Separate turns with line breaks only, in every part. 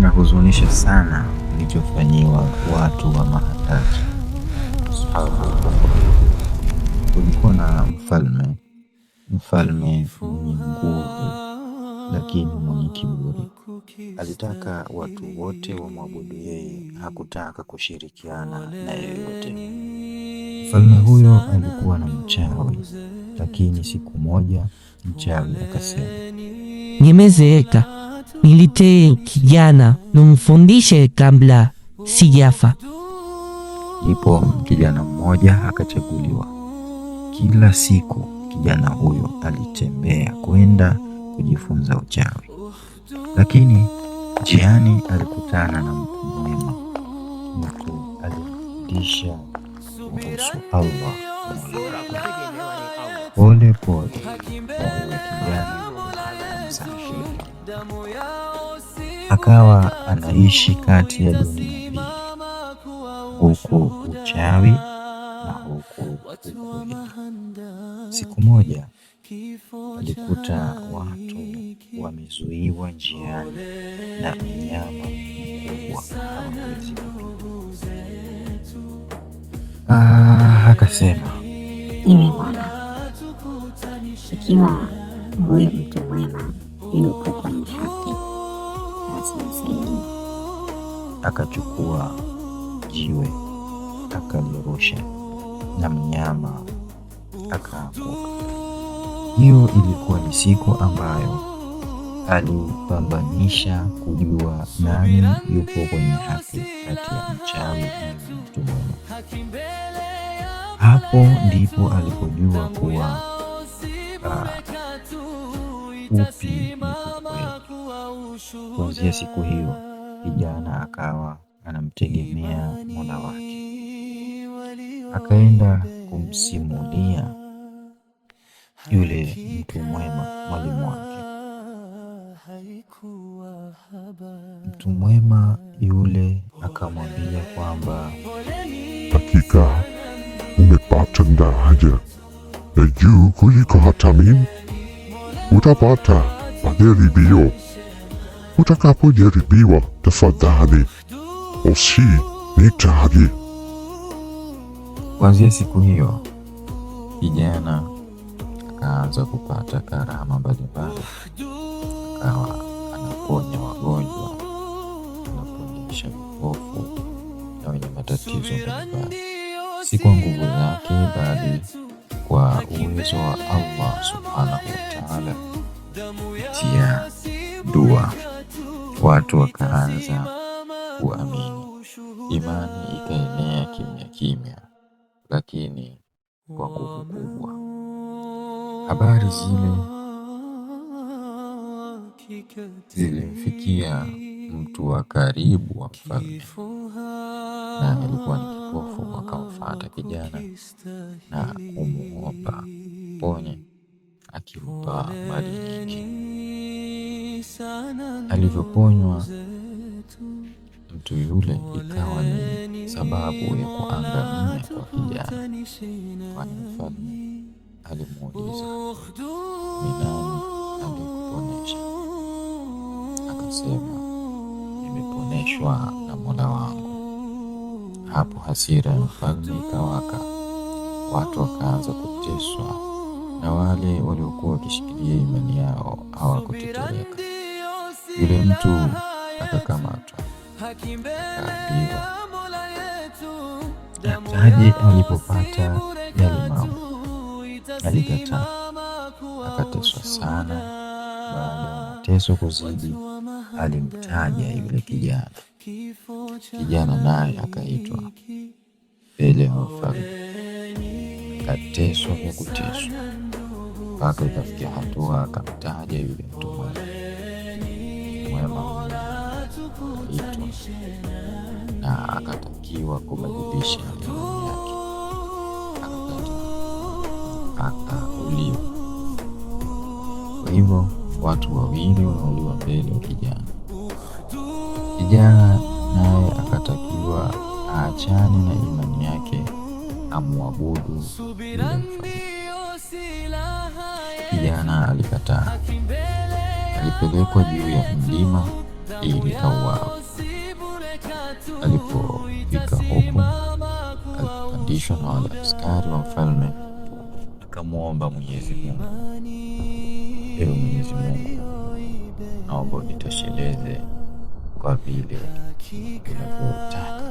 Inahuzunisha sana kilichofanyiwa watu wa Mahataji. Kulikuwa na mfalme mwenye nguvu lakini mwenye kiburi. Alitaka watu wote wamwabudu yeye, hakutaka kushirikiana na yeyote. Mfalme huyo alikuwa na mchawi, lakini siku moja mchawi akasema,
nimezeeka, niletee kijana nimfundishe kabla sijafa.
Ndipo kijana mmoja akachaguliwa. Kila siku kijana huyo alitembea kwenda kujifunza uchawi, lakini njiani alikutana na mtu mwema. Mtu alifundisha kuhusu Allah. Pole pole kijana msafiri akawa anaishi kati ya dunia mbili, huku uchawi na huku ukweli. Siku moja alikuta watu wamezuiwa njiani na mnyama mkubwa hawawezi kupita. Akasema,
Ewe Bwana, ikiwa huyu mtu mwema yupo kwenye haki, basi nisaidie.
Akachukua jiwe akalirusha na mnyama akaanguka. Hiyo ilikuwa ni siku ambayo alipambanisha kujua nani yupo kwenye haki kati ya mchawi na mtu mwema. Hapo ndipo alipojua kuwa upi ni ukweli. Kuanzia siku hiyo kijana akawa anamtegemea Mola wake. Akaenda kumsimulia yule mtu mwema mwalimu wake. Mtu mwema yule akamwambia kwamba
hakika umepata daraja ya juu kuliko hata mimi. Utapata majaribio. Utakapojaribiwa, tafadhali usinitaje.
Kuanzia siku hiyo kijana akaanza kupata karama mbalimbali. Akawa anaponya wagonjwa, anaponyesha vipofu na wenye matatizo mbalimbali, si kwa nguvu zake bali kwa uwezo wa Allah subhanahu wa ta'ala. Kupitia dua watu wakaanza kuamini. Imani ikaenea kimya kimya, lakini kwa nguvu kubwa. Habari zile zilimfikia mtu wa karibu wa mfalme, na alikuwa ni kipofu. Akamfuata kijana na kumuomba ponye, akimpa mali nyingi. Alivyoponywa mtu yule, ikawa ni sababu ya kuangamia kwa kijana, kwani mfalme alimuuliza, ni nani aliyekuponesha? Akasema, nimeponeshwa na Mola wangu. Hapo hasira ya mfalme ikawaka. Watu wakaanza kuteswa, na wale waliokuwa wakishikilia imani yao hawakutetereka. Yule mtu akakamatwa, akaambiwa ataje. Alipopata yale mambo alikataa, akateswa sana. Baada ya mateso kuzidi, alimtaja yule kijana. Kijana naye akaitwa mbele ya mfalme, akateswa kwa kuteswa, mpaka ikafikia hatua akamtaja yule mtu mwema akaitwa na akatakiwa kubadilisha imani yake. Akauliwa. Kwa hivyo watu wawili wanauliwa mbele ya kijana. Kijana naye akatakiwa aachane na imani yake, amwabudu yule mfalme. Kijana alikataa. Alipelekwa juu ya mlima ili auawe. Alipofika huku, alipandishwa na wale askari wa mfalme, akamwomba Mwenyezi Mungu, ewe Mwenyezi Mungu, naomba unitosheleze kwa vile unavyotaka.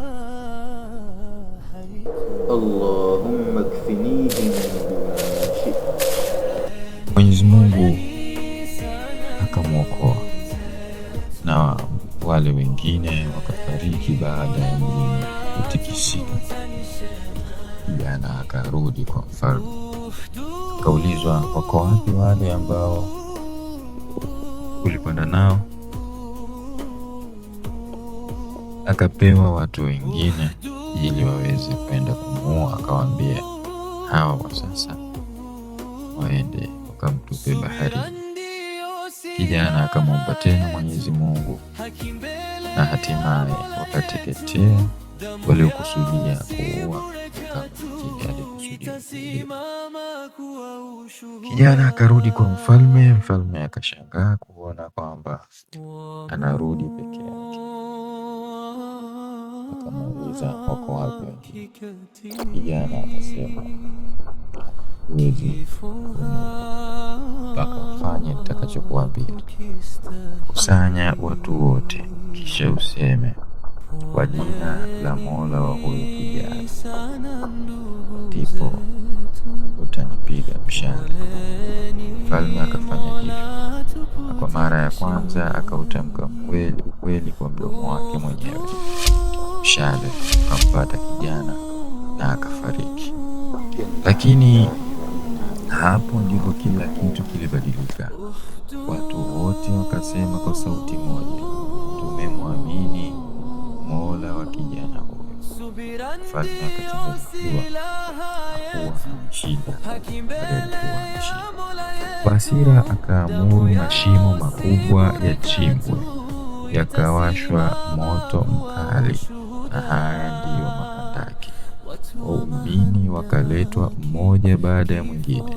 Allahumma kfinihim bima shi'ta. Mwenyezi Mungu akamwokoa na wale wengine wakafariki baada ya mlima kutikisika. Kijana akarudi kwa mfalme, akaulizwa, wako wapi wale ambao ulikwenda nao? Akapewa watu wengine ili waweze kwenda kumuua. Akawaambia, hawa wa sasa waende wakamtupe baharini. Kijana akamwomba tena Mwenyezi Mungu, na hatimaye wakateketea waliokusudia kuua kama alikusudia. Kijana akarudi kwa mfalme. Mfalme akashangaa kuona kwamba anarudi peke yake. Akamuuliza, wako wapi wengine? Kijana akasema, huwezi mpaka ufanye nitakachokuambia. Kusanya watu wote, kisha useme kwa jina la Mola wa huyu kijana, ndipo utanipiga mshale. Mfalme akafanya hivyo, na kwa mara ya kwanza akautamka ukweli kwa mdomo wake mwenyewe. Mshale ukampata kijana na akafariki. Lakini hapo ndipo kila kitu kilibadilika. Watu wote wakasema kwa sauti moja, tumemwamini Mola wa kijana huyo. Mfalme akachanganyikiwa, hakuwa ameshinda. Kwa hasira akaamuru mashimo makubwa yachimbwe, yakawashwa moto mkali, na haya ndiyo mahandaki. Waumini wakaletwa mmoja baada ya mwingine,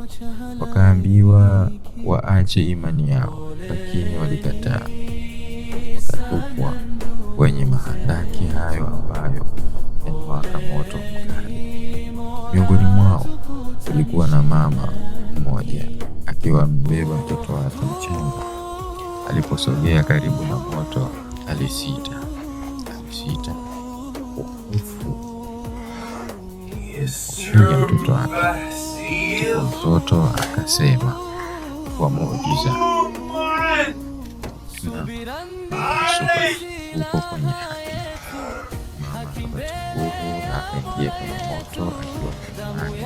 wakaambiwa waache imani yao, lakini walikataa. Wakatupwa kwenye mahandaki hayo ambayo yaliwaka moto mkali. Miongoni mwao kulikuwa na mama mmoja akiwa mbeba mtoto wake mchanga. Aliposogea karibu na moto, alisita kumpiga mtoto wake. Mtoto akasema kwa muujiza, uko kwenye haki. Mama akapata nguvu na akaingia kwenye moto akiwa na imani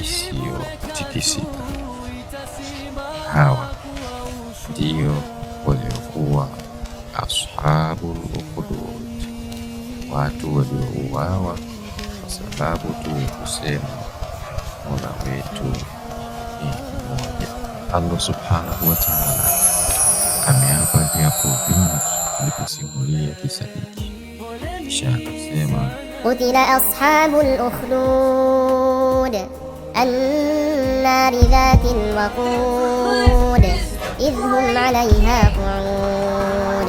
isiyotikisika. Hawa ndio waliokuwa ashabul ukhdud, watu waliouawa kwa sababu tu kusema Mola wetu ni mmoja. Allah subhanahu wa ta'ala ameapa viapo vingi aliposimulia kisa hiki, kisha akasema,
qutila ashabul ukhdud annari dhatil waqud idh hum 'alayha qu'ud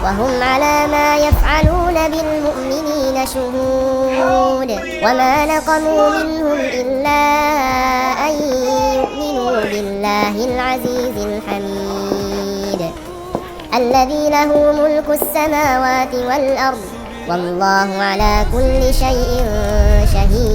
wa hum 'ala ma yaf'aluna bil mu'minina shuhud wa ma naqamu minhum illa an yu'minu billahi al-'azizil hamid alladhi lahu mulku as-samawati wal ard wallahu 'ala kulli shay'in shahid.